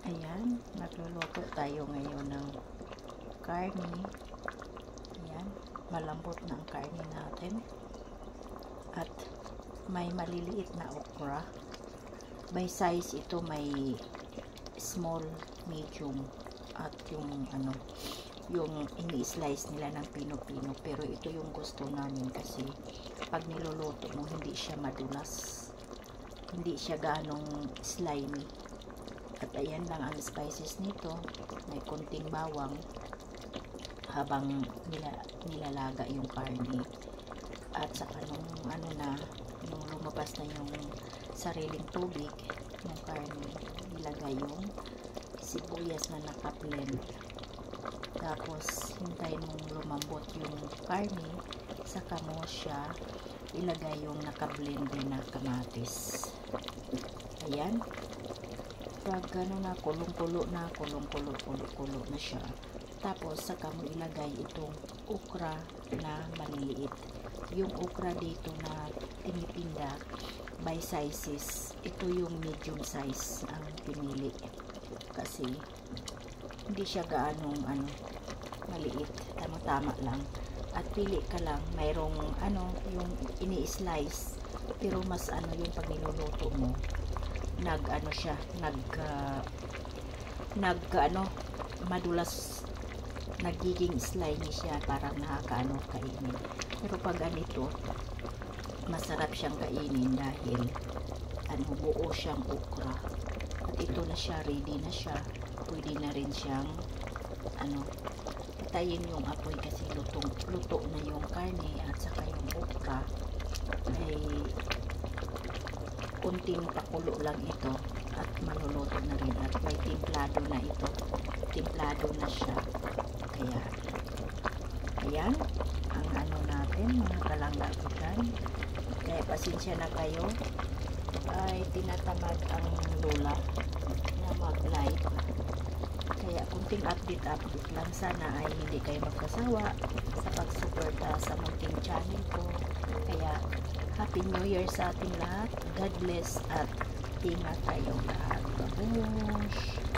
Ayan, magluluto tayo ngayon ng karne. Ayan, malambot na ang karne natin. At may maliliit na okra. By size ito, may small, medium, at yung ini-slice nila ng pino-pino. Pero ito yung gusto namin kasi pag niluluto mo, hindi siya madulas. Hindi siya ganong slimy. At ayan lang ang spices nito. May konting bawang habang nilalaga yung karne. At saka nung lumabas na yung sariling tubig ng karne, nilagay yung sibuyas na naka-blend. Tapos hintay nung lumambot yung karne, saka mo siya ilagay yung naka-blend din na kamatis. Ayan. Pag na kulong-kulo na siya, tapos saka mo ilagay itong okra na maliliit. Yung okra dito na tinitinda by sizes, ito yung medium size ang pinili kasi hindi siya gaanong maliit, tama-tama lang. At pili ka lang, mayroong yung ini-slice, pero mas yung pag niluluto mo, madulas, nagiging slimy siya, parang kainin. Pero pag ganito, masarap siyang kainin dahil buo siyang okra. At ito na siya, ready na siya. Pwede na rin siyang patayin yung apoy kasi luto na yung karne at saka yung okra ay kunting pakulo lang ito at maluluto na rin at may timplado na ito. Timplado na siya. Kaya ayan ang natin, mga kalangga ko dyan. Kaya pasensya na kayo, ay tinatamad ang lola na mag-live. Kaya kunting update lang. Sana ay hindi kayo magkasawa sa pagsuporta sa munting channel ko. Kaya Happy New Year sa ating lahat. God bless at ingat tayong lahat. Babush!